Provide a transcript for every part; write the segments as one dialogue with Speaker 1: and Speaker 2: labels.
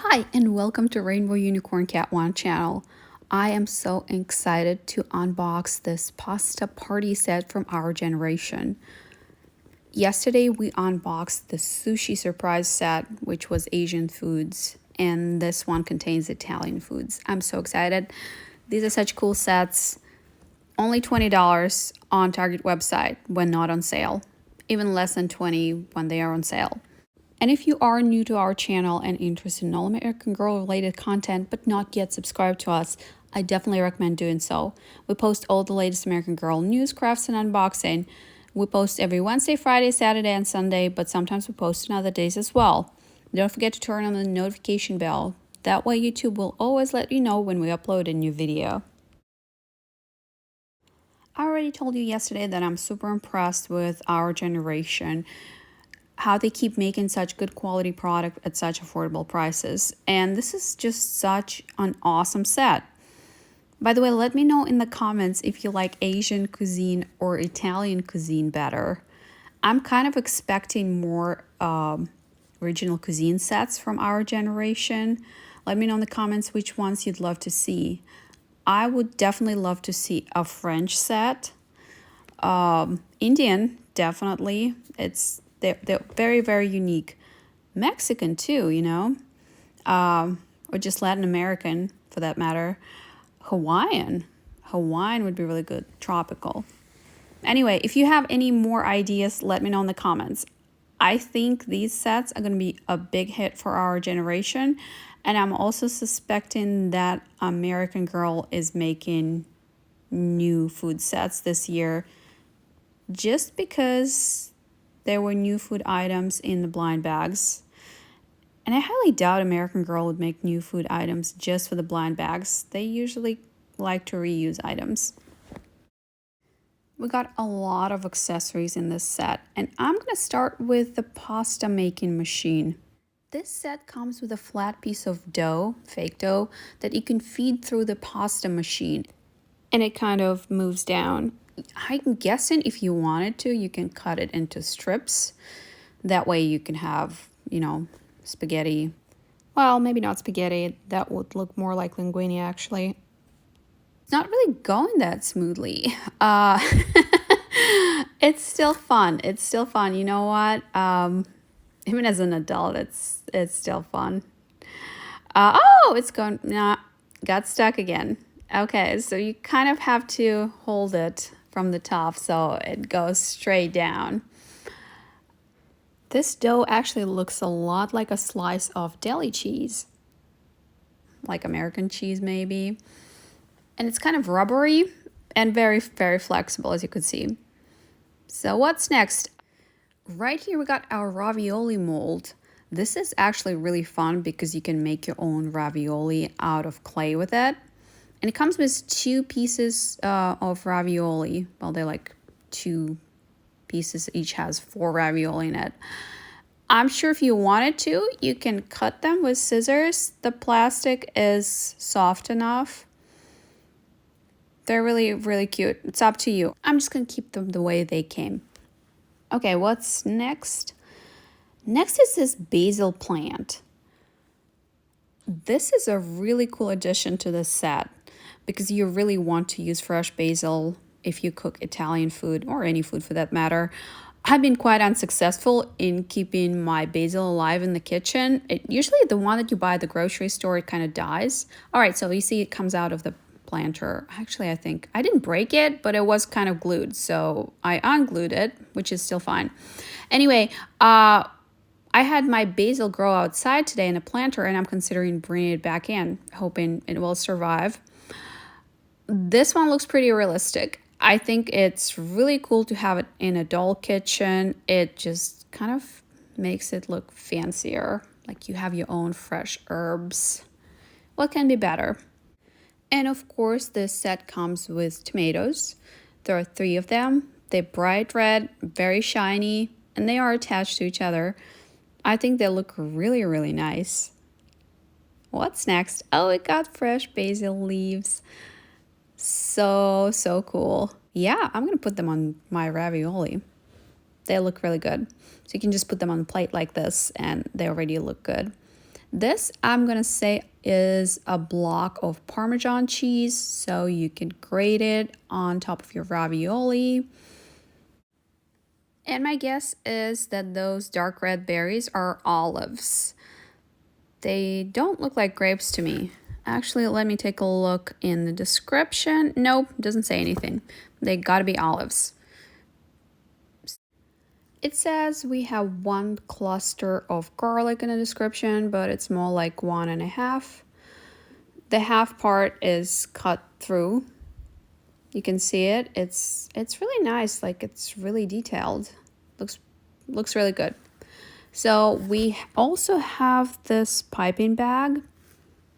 Speaker 1: Hi, and welcome to Rainbow Unicorn Cat One channel. I am so excited to unbox this pasta party set from our generation. Yesterday, we unboxed the sushi surprise set, which was Asian foods, and this one contains Italian foods. I'm so excited. These are such cool sets. Only $20 on Target website when not on sale. Even less than $20 when they are on sale. And if you are new to our channel and interested in all American Girl related content but not yet subscribed to us, I definitely recommend doing so. We post all the latest American Girl news, crafts, and unboxing. We post every Wednesday, Friday, Saturday, and Sunday, but sometimes we post on other days as well. Don't forget to turn on the notification bell. That way YouTube will always let you know when we upload a new video. I already told you yesterday that I'm super impressed with our generation, how they keep making such good quality product at such affordable prices. And this is just such an awesome set. By the way, let me know in the comments if you like Asian cuisine or Italian cuisine better. I'm kind of expecting more original cuisine sets from our generation. Let me know in the comments which ones you'd love to see. I would definitely love to see a French set. Indian, definitely. They're very, very unique. Mexican too, you know, or just Latin American for that matter. Hawaiian would be really good. Tropical. Anyway, if you have any more ideas, let me know in the comments. I think these sets are going to be a big hit for our generation. And I'm also suspecting that American Girl is making new food sets this year just because there were new food items in the blind bags. And I highly doubt American Girl would make new food items just for the blind bags. They usually like to reuse items. We got a lot of accessories in this set, and I'm going to start with the pasta making machine. This set comes with a flat piece of dough, fake dough, that you can feed through the pasta machine, and it kind of moves down. I'm guessing if you wanted to, you can cut it into strips. That way you can have, spaghetti. Well, maybe not spaghetti. That would look more like linguine, actually. It's not really going that smoothly. It's still fun. It's still fun. You know what? Even as an adult, it's still fun. It's gone. Nah, got stuck again. Okay, so you kind of have to hold it from the top so it goes straight down. This dough actually looks a lot like a slice of deli cheese, like American cheese maybe. And it's kind of rubbery and very, very flexible, as you could see. So what's next? Right here we got our ravioli mold. This is actually really fun because you can make your own ravioli out of clay with it. And it comes with 2 pieces of ravioli. Well, they're like 2 pieces, each has 4 ravioli in it. I'm sure if you wanted to, you can cut them with scissors. The plastic is soft enough. They're really, really cute. It's up to you. I'm just going to keep them the way they came. Okay, what's next? Next is this basil plant. This is a really cool addition to the set because you really want to use fresh basil if you cook Italian food or any food for that matter. I've been quite unsuccessful in keeping my basil alive in the kitchen. Usually the one that you buy at the grocery store, it kind of dies. All right, so you see it comes out of the planter. Actually, I think I didn't break it, but it was kind of glued. So I unglued it, which is still fine. Anyway, I had my basil grow outside today in a planter, and I'm considering bringing it back in, hoping it will survive. This one looks pretty realistic. I think it's really cool to have it in a doll kitchen. It just kind of makes it look fancier, like you have your own fresh herbs. What can be better? And of course, this set comes with tomatoes. There are 3 of them. They're bright red, very shiny, and they are attached to each other. I think they look really, really nice. What's next? Oh, it got fresh basil leaves. So cool. Yeah, I'm going to put them on my ravioli. They look really good. So you can just put them on a plate like this and they already look good. This, I'm gonna say, is a block of Parmesan cheese, so you can grate it on top of your ravioli. And my guess is that those dark red berries are olives. They don't look like grapes to me. Actually, let me take a look in the description. Nope, doesn't say anything. They gotta be olives. It says we have 1 cluster of garlic in the description, but it's more like 1.5. The half part is cut through. You can see it. It's really nice. Like, it's really detailed. Looks really good. So we also have this piping bag.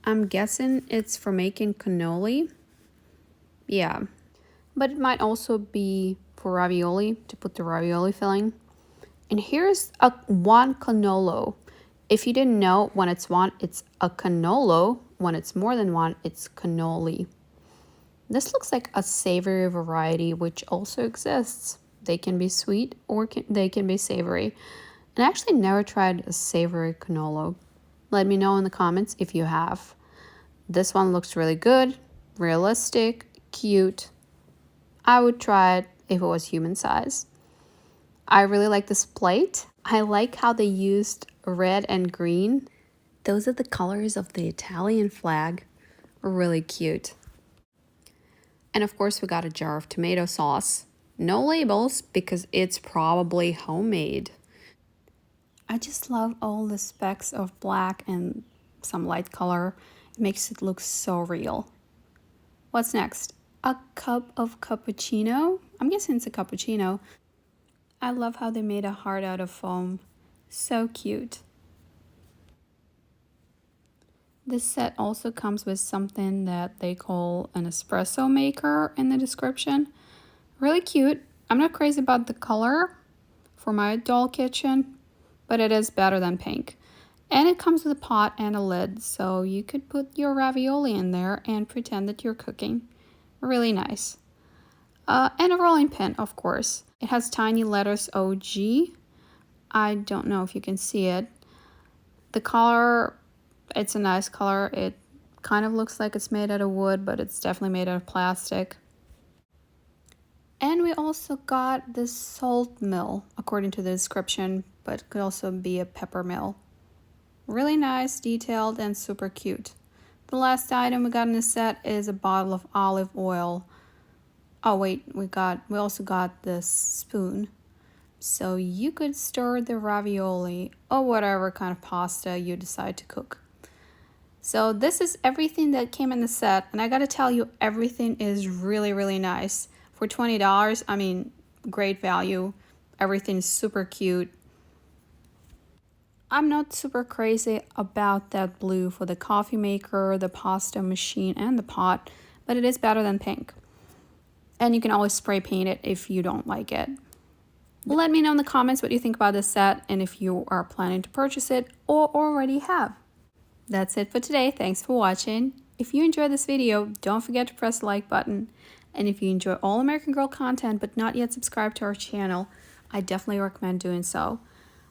Speaker 1: I'm guessing it's for making cannoli. Yeah, but it might also be for ravioli, to put the ravioli filling. And here's a 1 cannolo. If you didn't know, when it's 1, it's a cannolo. When it's more than 1, it's cannoli. This looks like a savory variety, which also exists. They can be sweet or they can be savory. And I actually never tried a savory cannolo. Let me know in the comments if you have. This one looks really good, realistic, cute. I would try it if it was human size. I really like this plate. I like how they used red and green. Those are the colors of the Italian flag. Really cute. And of course, we got a jar of tomato sauce. No labels because it's probably homemade. I just love all the specks of black and some light color. It makes it look so real. What's next? A cup of cappuccino? I'm guessing it's a cappuccino. I love how they made a heart out of foam. So cute. This set also comes with something that they call an espresso maker in the description. Really cute. I'm not crazy about the color for my doll kitchen, but it is better than pink. And it comes with a pot and a lid, so you could put your ravioli in there and pretend that you're cooking. Really nice. And a rolling pin, of course. It has tiny letters OG. I don't know if you can see it. The color, it's a nice color. It kind of looks like it's made out of wood, but it's definitely made out of plastic. And we also got this salt mill, according to the description, but it could also be a pepper mill. Really nice, detailed, and super cute. The last item we got in the set is a bottle of olive oil. Oh wait, we also got this spoon. So you could stir the ravioli or whatever kind of pasta you decide to cook. So this is everything that came in the set, and I gotta tell you, everything is really, really nice. For $20, I mean, great value. Everything is super cute. I'm not super crazy about that blue for the coffee maker, the pasta machine, and the pot, but it is better than pink. And you can always spray paint it if you don't like it. Let me know in the comments what you think about this set and if you are planning to purchase it or already have. That's it for today. Thanks for watching. If you enjoyed this video, don't forget to press the like button. And if you enjoy all American Girl content but not yet subscribed to our channel, I definitely recommend doing so.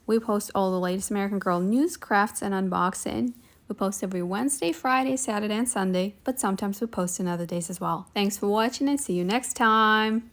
Speaker 1: We post all the latest American Girl news, crafts, and unboxing. We post every Wednesday, Friday, Saturday, and Sunday, but sometimes we post on other days as well. Thanks for watching and see you next time.